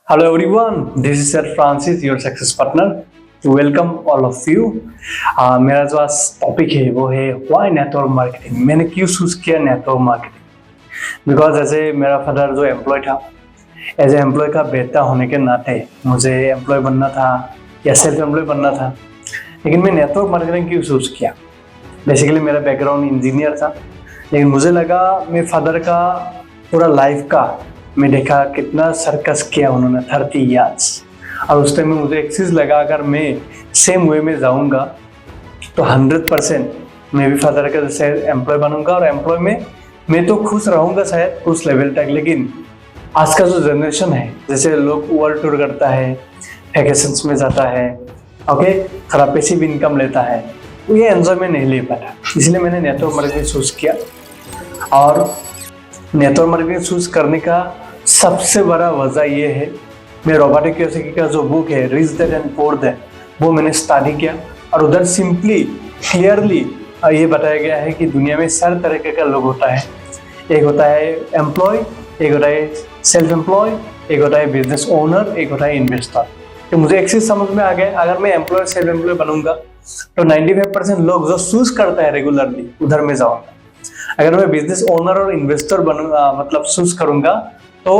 Hello everyone, this is Sir Francis, your success partner. To welcome all of you. मेरा जो आज topic है वो है व्हाई नेटवर्क मार्केटिंग. मैंने क्यों चूज किया नेटवर्क मार्केटिंग? बिकॉज ऐसे मेरा फादर जो एम्प्लॉय था, एज ए एम्प्लॉय का बेटा होने के नाते मुझे एम्प्लॉय बनना था या सेल्फ एम्प्लॉय बनना था. लेकिन मैं नेटवर्क मार्केटिंग क्यों चूज किया? बेसिकली मेरा बैकग्राउंड इंजीनियर था, लेकिन मुझे लगा मेरे फादर का पूरा लाइफ का मैं देखा कितना सर्कस किया उन्होंने 30 ईयर्स, और उस टाइम में मुझे एक चीज़ लगा अगर मैं सेम वे में जाऊंगा तो 100% मैं भी फादर का जैसे एम्प्लॉय बनूंगा, और एम्प्लॉय में मैं तो खुश रहूंगा शायद कुछ लेवल तक. लेकिन आज का जो जनरेशन है, जैसे लोग वर्ल्ड टूर करता है, वैकेशंस में जाता है, ओके, थोड़ा पैसिव इनकम लेता है, तो ये एंजॉयमेंट नहीं ले पाता. इसलिए मैंने नेटवर्क मार्केटिंग चूज किया. और नेटवर्क मार्केटिंग चूज करने का सबसे बड़ा वजह ये है, मैं रॉबर्ट कियोसाकी का जो बुक है rich dad and poor dad, वो मैंने स्टडी किया, और उधर सिंपली क्लियरली ये बताया गया है कि दुनिया में 4 तरीके का लोग होता है. एक होता है एम्प्लॉय, एक होता है सेल्फ एम्प्लॉय, एक होता है बिजनेस ओनर, एक होता है इन्वेस्टर. तो मुझे एक चीज समझ में आ गया, अगर मैं एम्प्लॉय सेल्फ एम्प्लॉय बनूंगा तो 95% लोग जो चूज करता है रेगुलरली उधर में जाऊंगा. अगर मैं बिजनेस ओनर और इन्वेस्टर बनूंगा, मतलब चूज करूंगा, तो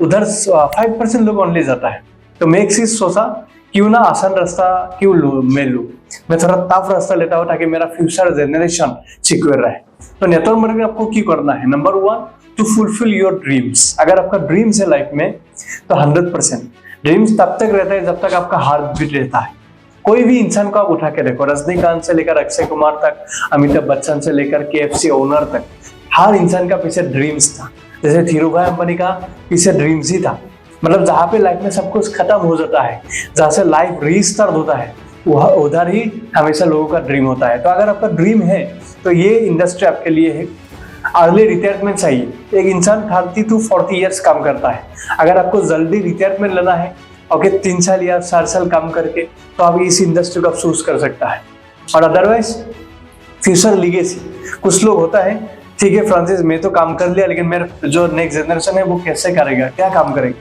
उधर 5% लोग ओनली जाता है. तो मैं एक चीज सोचा, क्यों ना आसान रास्ता क्यों मैं थोड़ा टफ रास्ता लेता हूँ ताकि मेरा फ्यूचर जनरेशन सिक्योर रहे. तो नेटवर्क मार्केटिंग आपको क्यों करना है? Number 1, to fulfil your dreams. अगर आपका ड्रीम्स है लाइफ में तो 100% ड्रीम्स तब तक रहता है जब तक आपका हार्ट बीट रहता है. कोई भी इंसान को आप उठा के देखो, रजनीकांत से लेकर अक्षय कुमार तक, अमिताभ बच्चन से लेकर KFC ओनर तक, हर इंसान का पीछे ड्रीम्स था. जैसे धीरूभाई अंबानी का पीछे ड्रीम्स ही था. मतलब जहाँ पे लाइफ में सब कुछ खत्म हो जाता है, जहाँ से लाइफ रीस्टार्ट होता है, वह उधर ही हमेशा लोगों का ड्रीम होता है. तो अगर आपका ड्रीम है तो ये इंडस्ट्री आपके लिए है. अर्ली रिटायरमेंट चाहिए. एक इंसान 30 to 40 ईयर्स काम करता है. अगर आपको जल्दी रिटायरमेंट लेना है, ओके, 3 साल या 4 साल काम करके, तो आप इस इंडस्ट्री को चूज कर सकता है. और अदरवाइज फ्यूचर लीगेसी, कुछ लोग होता है, ठीक है फ्रांसिस मैं तो काम कर लिया, लेकिन मेरा जो नेक्स्ट जनरेशन है वो कैसे करेगा, क्या काम करेगा?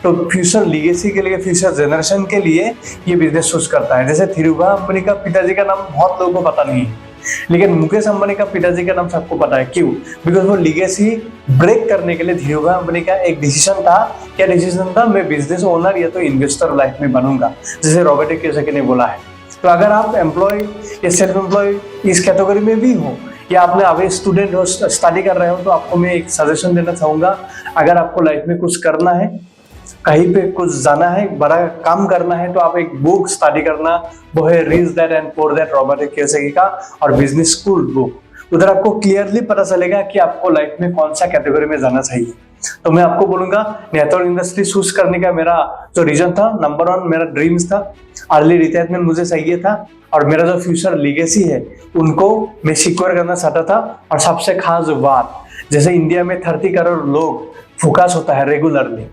तो फ्यूचर लीगेसी के लिए, फ्यूचर जनरेशन के लिए ये बिजनेस चूज करता है. जैसे धीरूभाई अंबानी का पिताजी का नाम बहुत लोगों को पता नहीं है, लेकिन मुकेश अंबानी का पिताजी का नाम सबको पता है. क्यों? बिकॉज वो लीगेसी ब्रेक करने के लिए धीरूभाई अंबानी का एक डिसीजन था. क्या डिसीजन था? मैं बिजनेस ओनर या तो इन्वेस्टर लाइफ में बनूंगा, जैसे रॉबर्ट कियोसाकी ने बोला है. तो अगर आप एम्प्लॉय या सेल्फ एम्प्लॉय इस कैटेगरी में भी हो, या आपने अभी स्टूडेंट हो, स्टडी कर रहे हो, तो आपको मैं एक सजेशन देना चाहूंगा. अगर आपको लाइफ में कुछ करना है, कहीं पे कुछ जाना है, बड़ा काम करना है, तो आप एक बुक स्टडी करना, वो है rich dad and poor dad Robert Kiyosaki का, और बिजनेस स्कूल बुक. उधर आपको क्लियरली पता चलेगा कि आपको लाइफ में कौन सा कैटेगरी में जाना चाहिए. तो मैं आपको बोलूंगा, नेटवर्क इंडस्ट्री चूज करने का मेरा जो रीजन था, नंबर 1 मेरा ड्रीम्स था, अर्ली रिटायरमेंट मुझे चाहिए था, और मेरा जो फ्यूचर लीगेसी है उनको मैं सिक्योर करना चाहता था. और सबसे खास बात, जैसे इंडिया में 30 करोड़ लोग फोकस होता है रेगुलरली,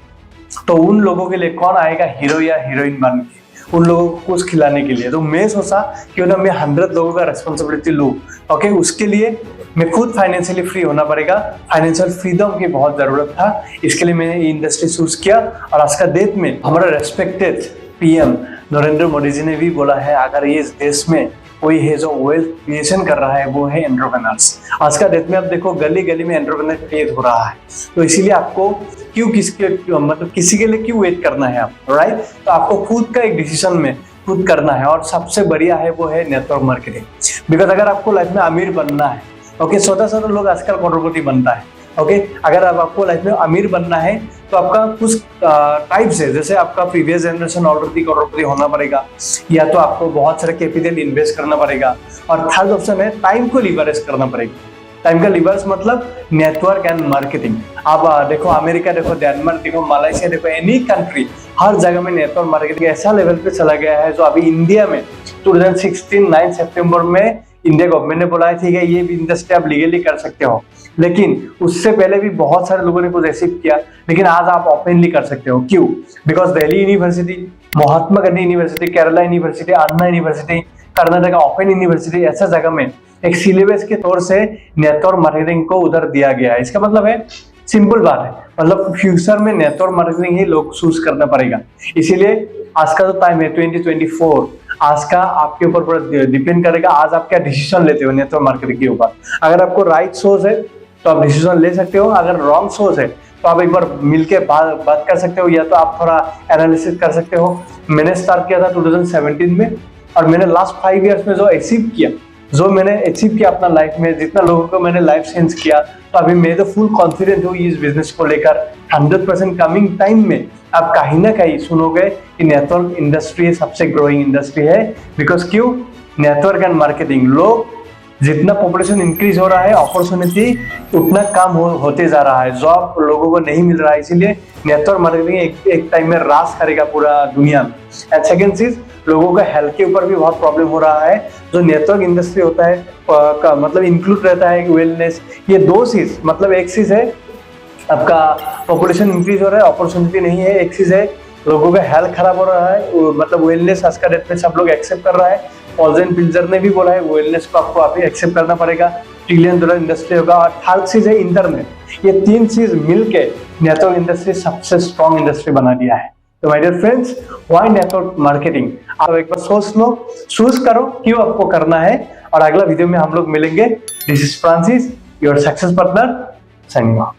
तो उन लोगों के लिए कौन आएगा हीरो या हीरोइन बन के उन लोगों को कुछ खिलाने के लिए? तो मैं सोचा क्यों ना मैं 100 लोगों का रेस्पॉन्सिबिलिटी लूँ. ओके, उसके लिए मैं खुद फाइनेंशियली फ्री होना पड़ेगा. फाइनेंशियल फ्रीडम की बहुत जरूरत था, इसके लिए मैंने ये इंडस्ट्री चूज किया. और आज का डेट में हमारा रेस्पेक्टेड PM नरेंद्र मोदी जी ने भी बोला है, अगर ये देश में कोई है जो वेल्थ क्रिएशन कर रहा है, वो है एंटरप्रेन्योर्स. आज का डेट में आप देखो गली गली में एंटरप्रेन्योर क्रिएट हो रहा है. तो इसीलिए आपको क्यों किसी के लिए क्यों वेट करना है आप, राइट? तो आपको खुद का एक डिसीजन में खुद करना है. और सबसे बढ़िया है वो है नेटवर्क मार्केटिंग. बिकॉज अगर आपको लाइफ में अमीर बनना है, ओके, छोटा लोग आजकल करोड़पति बनता है, ओके, अगर आपको लाइफ में अमीर बनना है तो आपका कुछ टाइप्स है. जैसे आपका प्रीवियस जनरेशन ऑलरेडी करोड़पति होना पड़ेगा, या तो आपको बहुत सारे कैपिटल इन्वेस्ट करना पड़ेगा, और थर्ड ऑप्शन है टाइम को लिवरेज करना पड़ेगा. टाइम का लिवरेज मतलब नेटवर्क एंड मार्केटिंग. आप देखो अमेरिका देखो, डेनमार्क देखो, मलेशिया देखो, एनी कंट्री, हर जगह में नेटवर्क मार्केटिंग ऐसा लेवल पे चला गया है जो अभी इंडिया में 2016 9 सितंबर में इंडिया गवर्नमेंट ने बोला है, ठीक है, ये भी इंडस्ट्री आप लीगली कर सकते हो. लेकिन उससे पहले भी बहुत सारे लोगों ने कुछ ऐसे किया, लेकिन आज आप ओपनली कर सकते हो. क्यों? Because Delhi university, Mahatma Gandhi university, Kerala university, Anna university, Karnataka open university, ऐसा जगह में एक सिलेबस के तौर से नेटवर्क मार्केटिंग को उधर दिया गया है। इसका मतलब है, सिंपल बात है, मतलब फ्यूचर में नेटवर्क मार्केटिंग ही लोग चूज करना पड़ेगा। इसीलिए आज का जो टाइम है 2024, आज का आपके ऊपर पूरा डिपेंड करेगा, आज आप क्या डिसीजन लेते हो नेटवर्क मार्केटिंग के ऊपर। अगर आपको राइट सोच है तो आप डिसीजन ले सकते हो, अगर रॉन्ग सोच है तो आप एक बार मिलके बात कर सकते हो, या तो आप थोड़ा एनालिसिस कर सकते हो। मैंने स्टार्ट किया था 2017 में, और मैंने लास्ट 5 इयर्स में जो मैंने अचीव किया अपना लाइफ में, जितना लोगों को मैंने लाइफ चेंज किया, तो अभी मैं तो फुल कॉन्फिडेंट हूँ इस बिजनेस को लेकर। 100% कमिंग टाइम में आप कहीं ना कहीं सुनोगे कि नेटवर्क इंडस्ट्री सबसे ग्रोइंग इंडस्ट्री है। बिकॉज क्यों? नेटवर्क एंड मार्केटिंग, लोग जितना पॉपुलेशन इंक्रीज हो रहा है, अपॉर्चुनिटी उतना कम होते जा रहा है, जॉब लोगों को नहीं मिल रहा है। इसीलिए नेटवर्क मार्केटिंग एक टाइम में राज करेगा पूरा दुनिया में। एंड सेकेंड चीज, लोगों का हेल्थ के ऊपर भी बहुत प्रॉब्लम हो रहा है। जो नेटवर्क इंडस्ट्री होता है मतलब इंक्लूड रहता है वेलनेस, ये दो चीज, मतलब एक चीज है आपका पॉपुलेशन इंक्रीज हो रहा है, अपॉर्चुनिटी नहीं है। एक चीज है लोगों का हेल्थ खराब हो रहा है, मतलब वेलनेस आज का डेट में सब लोग एक्सेप्ट कर रहा है। पॉल पिल्जर ने भी बोला है वेलनेस को आपको अभी एक्सेप्ट करना पड़ेगा, $1 ट्रिलियन इंडस्ट्री होगा। और थर्ड चीज है इंटरनेट। ये तीन चीज मिलके नेटवर्क इंडस्ट्री सबसे स्ट्रॉन्ग इंडस्ट्री बना दिया है। तो my dear friends, why network marketing, आप एक बार सोच लो, चूज करो क्यों आपको करना है। और अगला वीडियो में हम लोग मिलेंगे। This is Francis, your success partner, signing off.